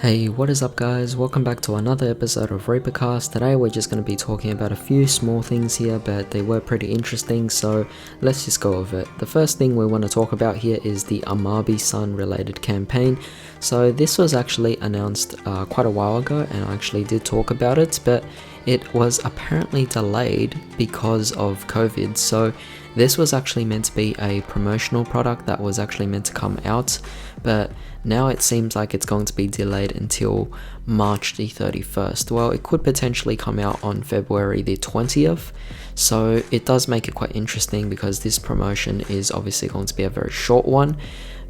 Hey, what is up guys? Welcome back to another episode of ReaperCast. Today we're just going to be talking about a few small things here, but they were pretty interesting, so let's just go over it. The first thing we want to talk about here is the Amabi-san related campaign. So this was actually announced quite a while ago, and I actually did talk about it, but it was apparently delayed because of COVID. So this was actually meant to be a promotional product that was actually meant to come out, but now it seems like it's going to be delayed until March the 31st. Well, it could potentially come out on February the 20th, so it does make it quite interesting because this promotion is obviously going to be a very short one,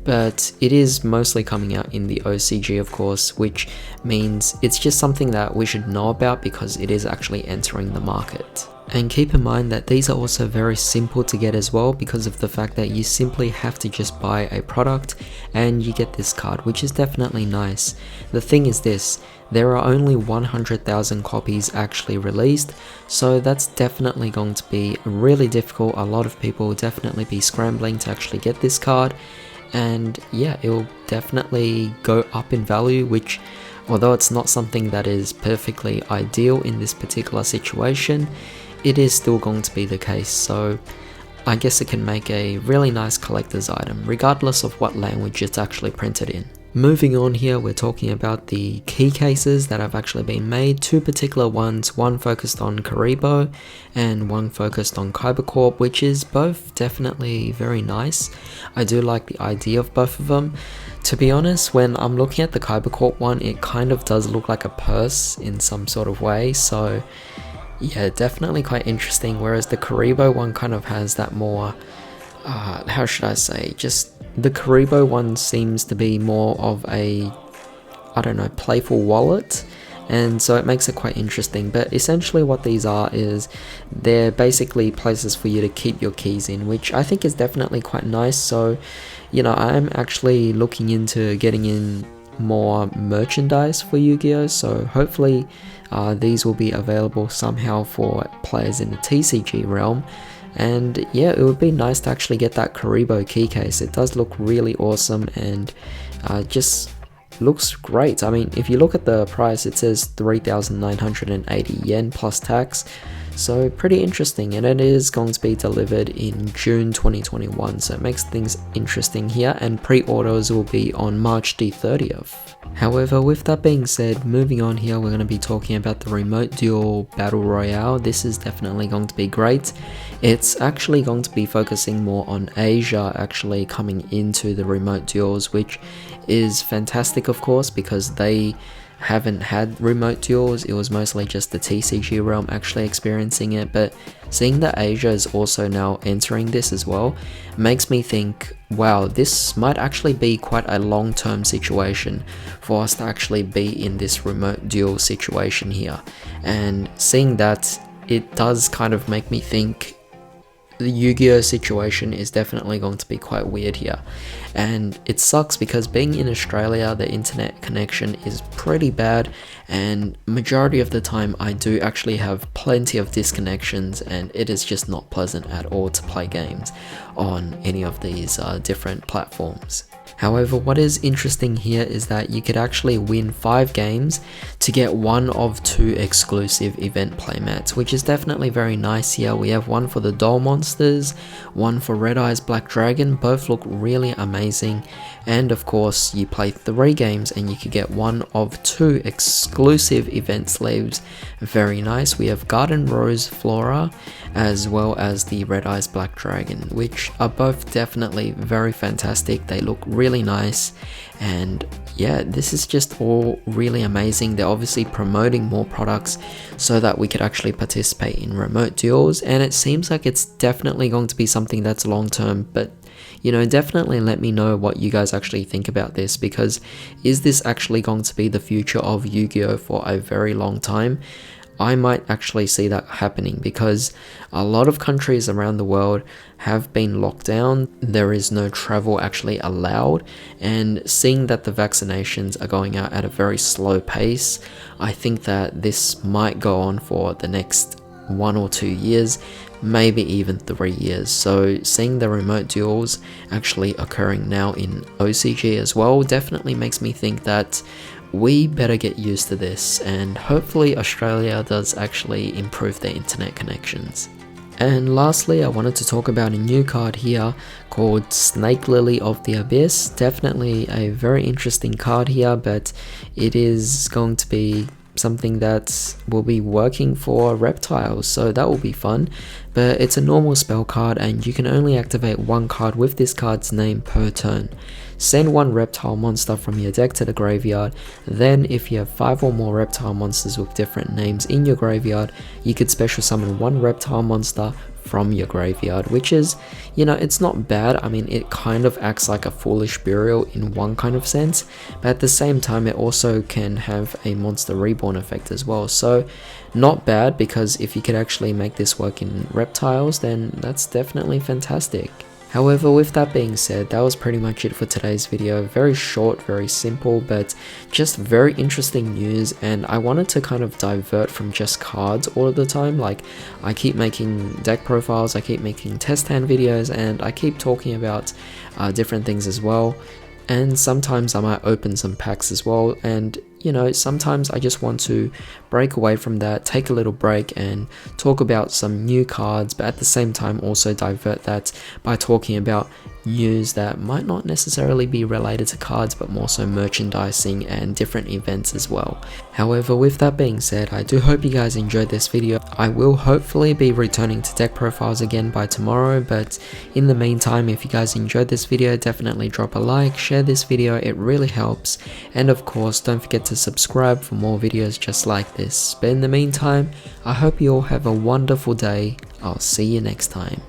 but it is mostly coming out in the OCG, of course, which means it's just something that we should know about because it is actually entering the market. And keep in mind that these are also very simple to get as well because of the fact that you simply have to just buy a product and you get this card, which is definitely nice. The thing is this, there are only 100,000 copies actually released, so that's definitely going to be really difficult. A lot of people will definitely be scrambling to actually get this card, and yeah, it will definitely go up in value, which although it's not something that is perfectly ideal in this particular situation, it is still going to be the case, so I guess it can make a really nice collector's item, regardless of what language it's actually printed in. Moving on here, we're talking about the key cases that have actually been made. Two particular ones, one focused on Karibo and one focused on Kybercorp, which is both definitely very nice. I do like the idea of both of them. To be honest, when I'm looking at the Kybercorp one, it kind of does look like a purse in some sort of way, so yeah, definitely quite interesting, whereas the Karibo one kind of has that more, how should I say, just the Karibo one seems to be more of a, I don't know, playful wallet, and so it makes it quite interesting. But essentially what these are is they're basically places for you to keep your keys in, which I think is definitely quite nice. So, you know, I'm actually looking into getting in more merchandise for Yu-Gi-Oh, so hopefully these will be available somehow for players in the TCG realm. And yeah, it would be nice to actually get that Karibo key case. It does look really awesome and just looks great. I mean, if you look at the price, it says 3,980 yen plus tax, so pretty interesting, and it is going to be delivered in June 2021, so it makes things interesting here, and pre-orders will be on March the 30th. However, with that being said, moving on here, we're going to be talking about the Remote Duel Battle Royale. This is definitely going to be great. It's actually going to be focusing more on Asia actually coming into the Remote Duels, which is fantastic, of course, because they haven't had remote duels. It was mostly just the TCG realm actually experiencing it, but seeing that Asia is also now entering this as well makes me think, wow, this might actually be quite a long-term situation for us to actually be in this remote duel situation here. And seeing that, it does kind of make me think the Yu-Gi-Oh situation is definitely going to be quite weird here, and it sucks because being in Australia, the internet connection is pretty bad, and majority of the time I do actually have plenty of disconnections, and it is just not pleasant at all to play games on any of these different platforms. However, what is interesting here is that you could actually win 5 games to get one of 2 exclusive event playmats, which is definitely very nice here. We have one for the Doll Monsters, one for Red Eyes Black Dragon, both look really amazing, and of course you play 3 games and you could get one of 2 exclusive event sleeves. Very nice. We have Garden Rose Flora as well as the Red Eyes Black Dragon, which are both definitely very fantastic. They look really nice, and yeah, this is just all really amazing. They're obviously promoting more products so that we could actually participate in remote duels, and it seems like it's definitely going to be something that's long term, but you know, definitely let me know what you guys actually think about this, because is this actually going to be the future of Yu-Gi-Oh for a very long time? I might actually see that happening because a lot of countries around the world have been locked down. There is no travel actually allowed, and seeing that the vaccinations are going out at a very slow pace, I think that this might go on for the next 1 or 2 years, maybe even 3 years. So seeing the remote duels actually occurring now in OCG as well definitely makes me think that we better get used to this, and hopefully Australia does actually improve their internet connections. And lastly, I wanted to talk about a new card here called Snake Lily of the Abyss. Definitely a very interesting card here, but it is going to be something that will be working for reptiles, so that will be fun. But it's a normal spell card, and you can only activate one card with this card's name per turn. Send one reptile monster from your deck to the graveyard. Then if you have 5 or more reptile monsters with different names in your graveyard, you could special summon one reptile monster from your graveyard, which is, you know, it's not bad. I mean, it kind of acts like a foolish burial in one kind of sense, but at the same time it also can have a monster reborn effect as well, so not bad, because if you could actually make this work in reptiles, then that's definitely fantastic. However, with that being said, that was pretty much it for today's video. Very short, very simple, but just very interesting news, and I wanted to kind of divert from just cards all of the time. Like, I keep making deck profiles, I keep making test hand videos, and I keep talking about different things as well. And sometimes I might open some packs as well, and you know, sometimes I just want to break away from that, take a little break and talk about some new cards, but at the same time also divert that by talking about news that might not necessarily be related to cards, but more so merchandising and different events as well. However, with that being said, I do hope you guys enjoyed this video. I will hopefully be returning to deck profiles again by tomorrow, but in the meantime, if you guys enjoyed this video, definitely drop a like, share this video, it really helps, and of course don't forget to subscribe for more videos just like this. But in the meantime, I hope you all have a wonderful day. I'll see you next time.